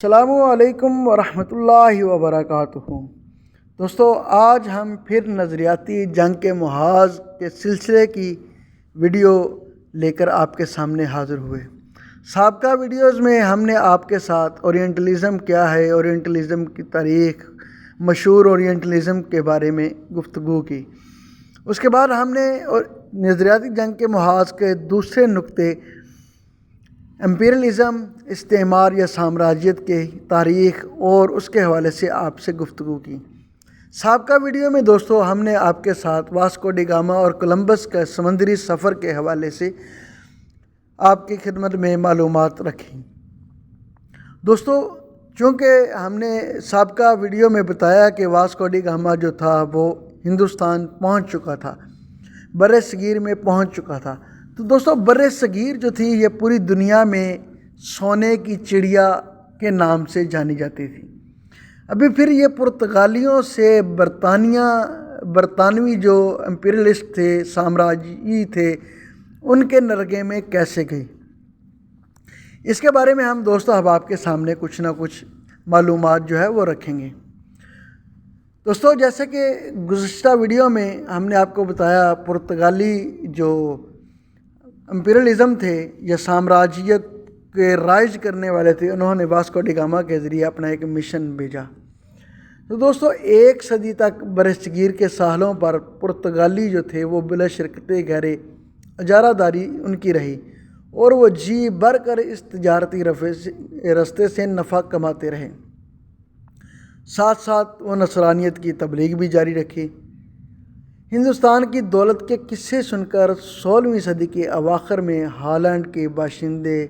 السلام علیکم ورحمۃ اللہ وبرکاتہ۔ دوستو، آج ہم پھر نظریاتی جنگ کے محاذ کے سلسلے کی ویڈیو لے کر آپ کے سامنے حاضر ہوئے۔ سابقہ ویڈیوز میں ہم نے آپ کے ساتھ اورینٹلزم کیا ہے، اورینٹلزم کی تاریخ، مشہور اورینٹلزم کے بارے میں گفتگو کی۔ اس کے بعد ہم نے نظریاتی جنگ کے محاذ کے دوسرے نقطے امپیریلزم، استعمار یا سامراجیت کے تاریخ اور اس کے حوالے سے آپ سے گفتگو کی۔ سابقہ ویڈیو میں دوستو ہم نے آپ کے ساتھ واسکو ڈی گاما اور کولمبس کا سمندری سفر کے حوالے سے آپ کی خدمت میں معلومات رکھی۔ دوستو، چونکہ ہم نے سابقہ ویڈیو میں بتایا کہ واسکو ڈی گاما جو تھا وہ ہندوستان پہنچ چکا تھا، بر صغیر میں پہنچ چکا تھا، تو دوستو بر صغیر جو تھی یہ پوری دنیا میں سونے کی چڑیا کے نام سے جانی جاتی تھی۔ ابھی پھر یہ پرتگالیوں سے برطانوی جو امپیریلسٹ تھے، سامراجی تھے، ان کے نرغے میں کیسے گئی، اس کے بارے میں ہم دوستو اب آپ کے سامنے کچھ نہ کچھ معلومات جو ہے وہ رکھیں گے۔ دوستو، جیسے کہ گزشتہ ویڈیو میں ہم نے آپ کو بتایا، پرتگالی جو امپیریلزم تھے یا سامراجیت کے رائج کرنے والے تھے، انہوں نے واسکو ڈی گاما کے ذریعے اپنا ایک مشن بھیجا۔ تو دوستو، ایک صدی تک بر صغیر کے ساحلوں پر پرتگالی جو تھے وہ بلا شرکت گہرے اجارہ داری ان کی رہی اور وہ جی بھر کر اس تجارتی رستے سے نفع کماتے رہے۔ ساتھ ساتھ وہ نصرانیت کی تبلیغ بھی جاری رکھی۔ ہندوستان کی دولت کے قصے سن کر 16ویں صدی کے اواخر میں ہالینڈ کے باشندے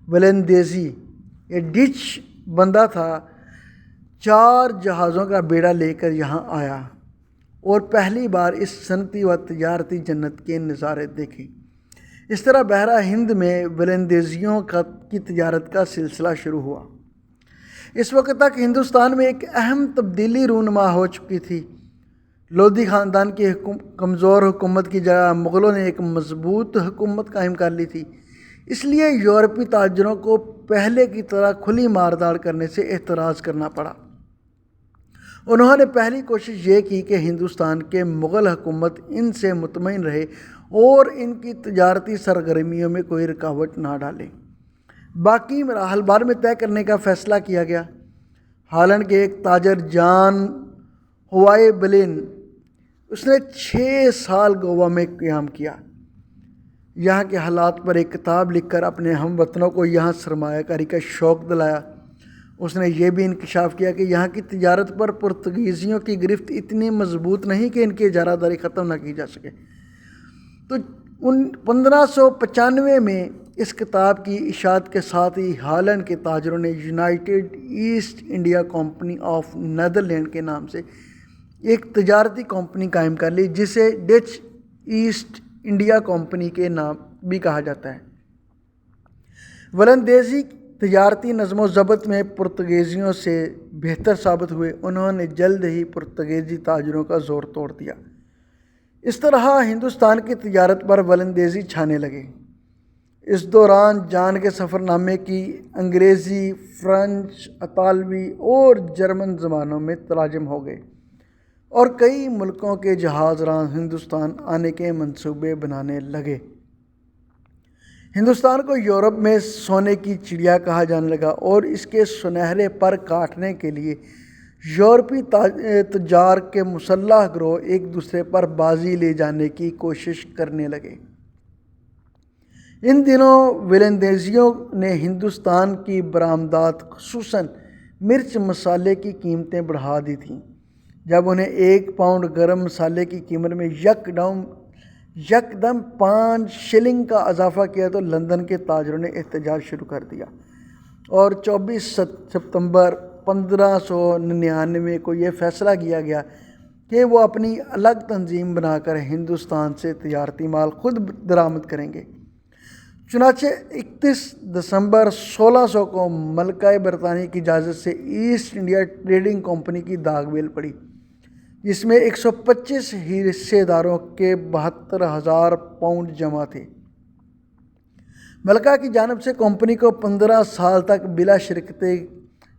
ولیندیزی، یہ ڈچ بندہ تھا، 4 جہازوں کا بیڑا لے کر یہاں آیا اور پہلی بار اس صنعتی و تجارتی جنت کے نظارے دیکھے۔ اس طرح بحیرہ ہند میں ولیندیزیوں کی تجارت کا سلسلہ شروع ہوا۔ اس وقت تک ہندوستان میں ایک اہم تبدیلی رونما ہو چکی تھی۔ لودھی خاندان کی کمزور حکومت کی جگہ مغلوں نے ایک مضبوط حکومت قائم کر لی تھی، اس لیے یورپی تاجروں کو پہلے کی طرح کھلی مارداڑ کرنے سے احتراز کرنا پڑا۔ انہوں نے پہلی کوشش یہ کی کہ ہندوستان کے مغل حکومت ان سے مطمئن رہے اور ان کی تجارتی سرگرمیوں میں کوئی رکاوٹ نہ ڈالے۔ باقی مراحل بعد میں طے کرنے کا فیصلہ کیا گیا۔ ہالینڈ کے ایک تاجر جان ہوائے بلین، اس نے 6 سال گوا میں قیام کیا۔ یہاں کے حالات پر ایک کتاب لکھ کر اپنے ہم وطنوں کو یہاں سرمایہ کاری کا شوق دلایا۔ اس نے یہ بھی انکشاف کیا کہ یہاں کی تجارت پر پرتگیزیوں کی گرفت اتنی مضبوط نہیں کہ ان کی اجارہ داری ختم نہ کی جا سکے۔ تو 1595 میں اس کتاب کی اشاعت کے ساتھ ہی ہالینڈ کے تاجروں نے United East India company of Netherland کے نام سے ایک تجارتی کمپنی قائم کر لی، جسے ڈچ ایسٹ انڈیا کمپنی کے نام بھی کہا جاتا ہے۔ ولیندیزی تجارتی نظم و ضبط میں پرتگیزیوں سے بہتر ثابت ہوئے۔ انہوں نے جلد ہی پرتگیزی تاجروں کا زور توڑ دیا۔ اس طرح ہندوستان کی تجارت پر ولیندیزی چھانے لگے۔ اس دوران جان کے سفر نامے کی انگریزی، فرانچ، اطالوی اور جرمن زبانوں میں تراجم ہو گئے اور کئی ملکوں کے جہاز راں ہندوستان آنے کے منصوبے بنانے لگے۔ ہندوستان کو یورپ میں سونے کی چڑیا کہا جانے لگا اور اس کے سنہرے پر کاٹنے کے لیے یورپی تجار کے مسلح گروہ ایک دوسرے پر بازی لے جانے کی کوشش کرنے لگے۔ ان دنوں ولیندیزیوں نے ہندوستان کی برآمدات خصوصاً مرچ مسالے کی قیمتیں بڑھا دی تھیں۔ جب انہیں 1 پاؤنڈ گرم مسالے کی قیمت میں یکدم 5 شلنگ کا اضافہ کیا تو لندن کے تاجروں نے احتجاج شروع کر دیا اور 24 ستمبر 1599 کو یہ فیصلہ کیا گیا کہ وہ اپنی الگ تنظیم بنا کر ہندوستان سے تجارتی مال خود درآمد کریں گے۔ چنانچہ 31 دسمبر 1600 کو ملکہ برطانیہ کی اجازت سے ایسٹ انڈیا ٹریڈنگ کمپنی کی داغ بیل پڑی، جس میں 125 حصے داروں کے 72,000 پاؤنڈ جمع تھے۔ ملکہ کی جانب سے کمپنی کو 15 سال تک بلا شرکت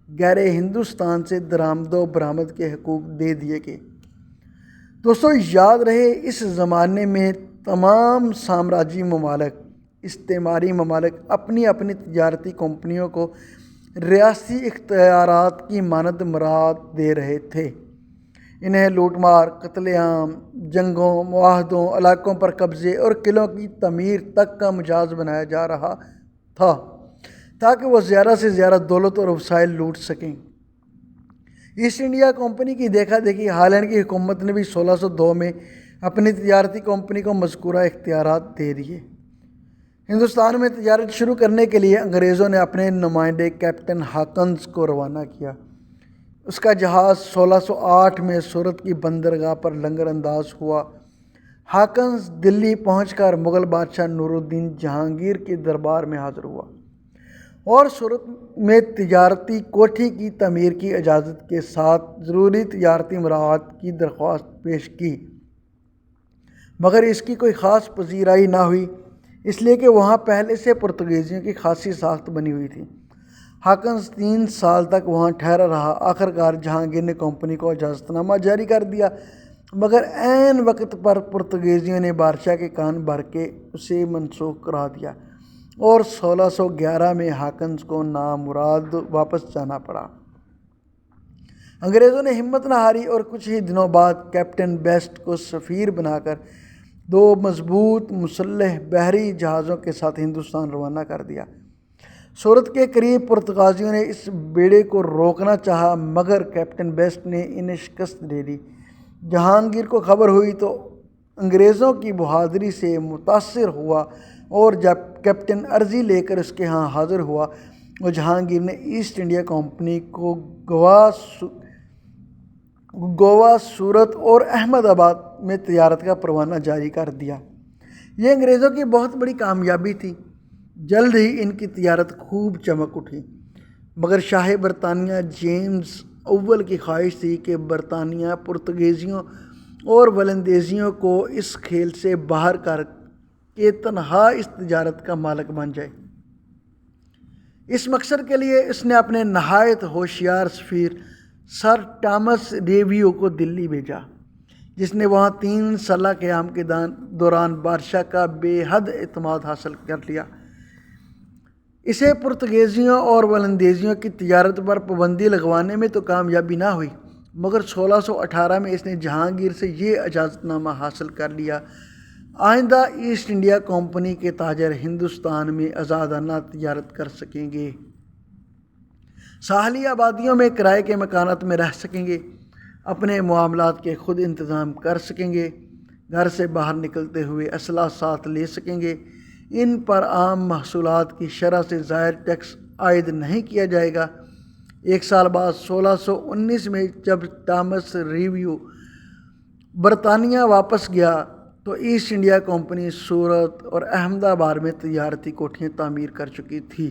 غیر ہندوستان سے درآمد و برآمد کے حقوق دے دیے گئے۔ دوستو یاد رہے اس زمانے میں تمام سامراجی ممالک، استعماری ممالک اپنی اپنی تجارتی کمپنیوں کو ریاستی اختیارات کی مانند مراد دے رہے تھے۔ انہیں لوٹ مار، قتل عام، جنگوں، معاہدوں، علاقوں پر قبضے اور قلعوں کی تعمیر تک کا مجاز بنایا جا رہا تھا تاکہ وہ زیادہ سے زیادہ دولت اور وسائل لوٹ سکیں۔ ایسٹ انڈیا کمپنی کی دیکھا دیکھی ہالینڈ کی حکومت نے بھی 1602 میں اپنی تجارتی کمپنی کو مذکورہ اختیارات دے دیے۔ ہندوستان میں تجارت شروع کرنے کے لیے انگریزوں نے اپنے نمائندے کیپٹن ہاکنز کو روانہ کیا۔ اس کا جہاز 1608 میں سورت کی بندرگاہ پر لنگر انداز ہوا۔ ہاکنز دلی پہنچ کر مغل بادشاہ نور الدین جہانگیر کے دربار میں حاضر ہوا اور سورت میں تجارتی کوٹھی کی تعمیر کی اجازت کے ساتھ ضروری تجارتی مراعات کی درخواست پیش کی، مگر اس کی کوئی خاص پذیرائی نہ ہوئی، اس لیے کہ وہاں پہلے سے پرتگیزیوں کی خاصی ساخت بنی ہوئی تھی۔ ہاکنز 3 سال تک وہاں ٹھہرا رہا۔ آخرکار جہانگیر نے کمپنی کو اجازت نامہ جاری کر دیا، مگر عین وقت پر پرتگیزیوں نے بادشاہ کے کان بھر کے اسے منسوخ کرا دیا اور 1611 میں ہاکنز کو نامراد واپس جانا پڑا۔ انگریزوں نے ہمت نہ ہاری اور کچھ ہی دنوں بعد کیپٹن بیسٹ کو سفیر بنا کر 2 مضبوط مسلح بحری جہازوں کے ساتھ ہندوستان روانہ کر دیا۔ سورت کے قریب پرتگالیوں نے اس بیڑے کو روکنا چاہا، مگر کیپٹن بیسٹ نے انہیں شکست دے دی۔ جہانگیر کو خبر ہوئی تو انگریزوں کی بہادری سے متاثر ہوا اور جب کیپٹن عرضی لے کر اس کے ہاں حاضر ہوا، وہ جہانگیر نے ایسٹ انڈیا کمپنی کو گوا، سورت اور احمد آباد میں تجارت کا پروانہ جاری کر دیا۔ یہ انگریزوں کی بہت بڑی کامیابی تھی۔ جلد ہی ان کی تجارت خوب چمک اٹھی، مگر شاہ برطانیہ جیمز اول کی خواہش تھی کہ برطانیہ پرتگیزیوں اور ولندیزیوں کو اس کھیل سے باہر کر کے تنہا اس تجارت کا مالک بن جائے۔ اس مقصد کے لیے اس نے اپنے نہایت ہوشیار سفیر سر تھامس ریویو کو دلی بھیجا، جس نے وہاں 3 سالہ قیام کے دوران بادشاہ کا بے حد اعتماد حاصل کر لیا۔ اسے پرتگیزیوں اور ولندیزیوں کی تجارت پر پابندی لگوانے میں تو کامیابی نہ ہوئی، مگر 1618 میں اس نے جہانگیر سے یہ اجازت نامہ حاصل کر لیا: آئندہ ایسٹ انڈیا کمپنی کے تاجر ہندوستان میں آزادانہ تجارت کر سکیں گے، ساحلی آبادیوں میں کرائے کے مکانات میں رہ سکیں گے، اپنے معاملات کے خود انتظام کر سکیں گے، گھر سے باہر نکلتے ہوئے اسلحہ ساتھ لے سکیں گے، ان پر عام محصولات کی شرح سے زائد ٹیکس عائد نہیں کیا جائے گا۔ 1 سال بعد 1619 میں جب تھامس ریویو برطانیہ واپس گیا تو ایسٹ انڈیا کمپنی سورت اور احمد آباد میں تجارتی کوٹھیاں تعمیر کر چکی تھی۔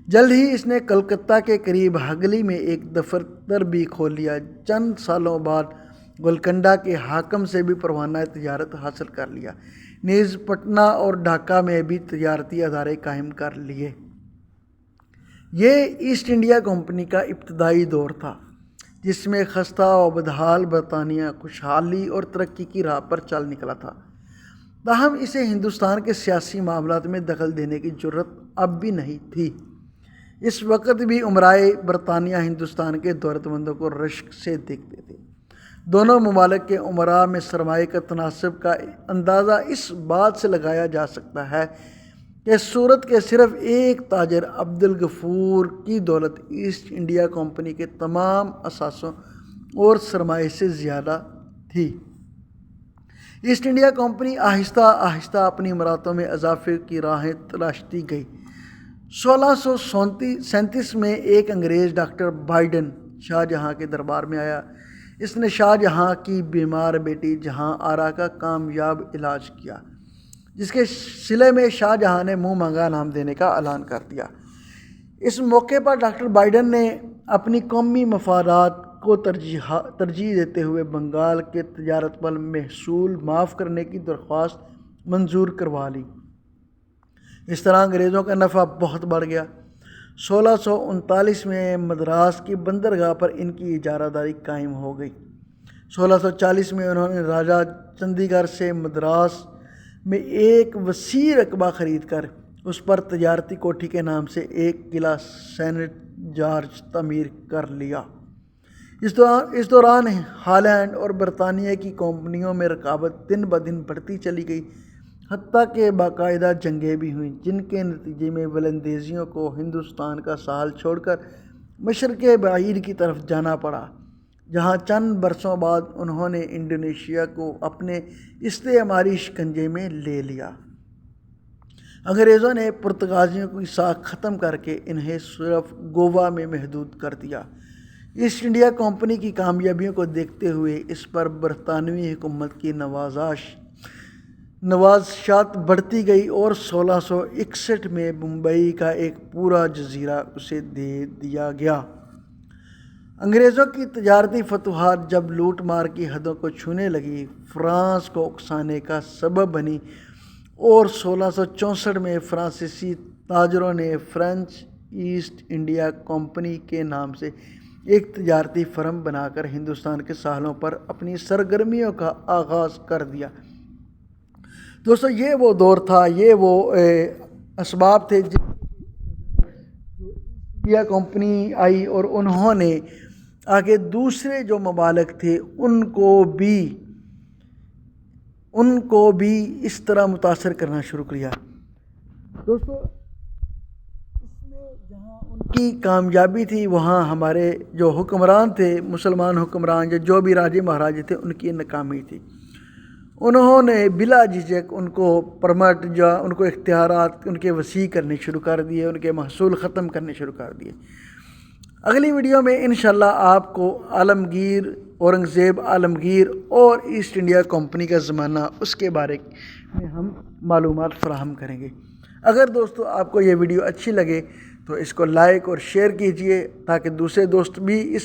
جلد ہی اس نے کلکتہ کے قریب ہگلی میں ایک دفتر بھی کھول لیا۔ چند سالوں بعد گولکنڈہ کے حاکم سے بھی پروانہ تجارت حاصل کر لیا، نیز پٹنہ اور ڈھاکہ میں بھی تجارتی ادارے قائم کر لیے۔ یہ ایسٹ انڈیا کمپنی کا ابتدائی دور تھا، جس میں خستہ و بدحال برطانیہ خوشحالی اور ترقی کی راہ پر چل نکلا تھا، تاہم اسے ہندوستان کے سیاسی معاملات میں دخل دینے کی جرأت اب بھی نہیں تھی۔ اس وقت بھی امرائے برطانیہ ہندوستان کے دولت مندوں کو رشک سے دیکھتے تھے۔ دونوں ممالک کے امراء میں سرمایہ کا تناسب کا اندازہ اس بات سے لگایا جا سکتا ہے کہ سورت کے صرف ایک تاجر عبد الغفور کی دولت ایسٹ انڈیا کمپنی کے تمام اثاثوں اور سرمایہ سے زیادہ تھی۔ ایسٹ انڈیا کمپنی آہستہ آہستہ اپنی اماراتوں میں اضافے کی راہیں تلاشتی گئی۔ 1637 میں ایک انگریز ڈاکٹر بائیڈن شاہ جہاں کے دربار میں آیا۔ اس نے شاہ جہاں کی بیمار بیٹی جہاں آرا کا کامیاب علاج کیا، جس کے صلے میں شاہ جہاں نے منہ مانگا انعام دینے کا اعلان کر دیا۔ اس موقع پر ڈاکٹر بائیڈن نے اپنی قومی مفادات کو ترجیح دیتے ہوئے بنگال کے تجارت پر محصول معاف کرنے کی درخواست منظور کروا لی۔ اس طرح انگریزوں کا نفع بہت بڑھ گیا۔ 1639 میں مدراس کی بندرگاہ پر ان کی اجارہ داری قائم ہو گئی۔ 1640 میں انہوں نے راجہ چندی گڑھ سے مدراس میں ایک وسیع رقبہ خرید کر اس پر تجارتی کوٹھی کے نام سے ایک قلعہ سینٹ جارج تعمیر کر لیا۔ اس دوران ہالینڈ اور برطانیہ کی کمپنیوں میں رقابت دن بدن بڑھتی چلی گئی، حتیٰ کہ باقاعدہ جنگیں بھی ہوئیں، جن کے نتیجے میں ولندیزیوں کو ہندوستان کا ساحل چھوڑ کر مشرق بعید کی طرف جانا پڑا، جہاں چند برسوں بعد انہوں نے انڈونیشیا کو اپنے استعماری شکنجے میں لے لیا۔ انگریزوں نے پرتگالیوں کی ساکھ ختم کر کے انہیں صرف گوا میں محدود کر دیا۔ ایسٹ انڈیا کمپنی کی کامیابیوں کو دیکھتے ہوئے اس پر برطانوی حکومت کی نوازشات بڑھتی گئی اور 1661 میں بمبئی کا ایک پورا جزیرہ اسے دے دیا گیا۔ انگریزوں کی تجارتی فتوحات جب لوٹ مار کی حدوں کو چھونے لگی، فرانس کو اکسانے کا سبب بنی اور 1664 میں فرانسیسی تاجروں نے فرینچ ایسٹ انڈیا کمپنی کے نام سے ایک تجارتی فرم بنا کر ہندوستان کے ساحلوں پر اپنی سرگرمیوں کا آغاز کر دیا۔ دوستو، یہ وہ دور تھا، یہ وہ اسباب تھے جو انڈیا کمپنی آئی اور انہوں نے آگے دوسرے جو ممالک تھے ان کو بھی اس طرح متاثر کرنا شروع کیا۔ دوستو، اس میں جہاں ان کی کامیابی تھی وہاں ہمارے جو حکمران تھے، مسلمان حکمران جو بھی راجے مہاراجے تھے، ان کی ناکامی تھی۔ انہوں نے بلا جھجک ان کو پرمٹ یا ان کو اختیارات ان کے وسیع کرنے شروع کر دیے، ان کے محصول ختم کرنے شروع کر دیے۔ اگلی ویڈیو میں انشاءاللہ آپ کو اورنگزیب عالمگیر اور ایسٹ انڈیا کمپنی کا زمانہ، اس کے بارے میں ہم معلومات فراہم کریں گے۔ اگر دوستو آپ کو یہ ویڈیو اچھی لگے تو اس کو لائک اور شیئر کیجئے تاکہ دوسرے دوست بھی اس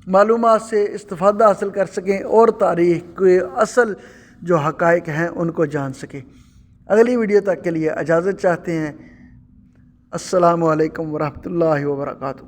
معلومات سے استفادہ حاصل کر سکیں اور تاریخ کے اصل جو حقائق ہیں ان کو جان سکیں۔ اگلی ویڈیو تک کے لیے اجازت چاہتے ہیں۔ السلام علیکم ورحمۃ اللہ وبرکاتہ۔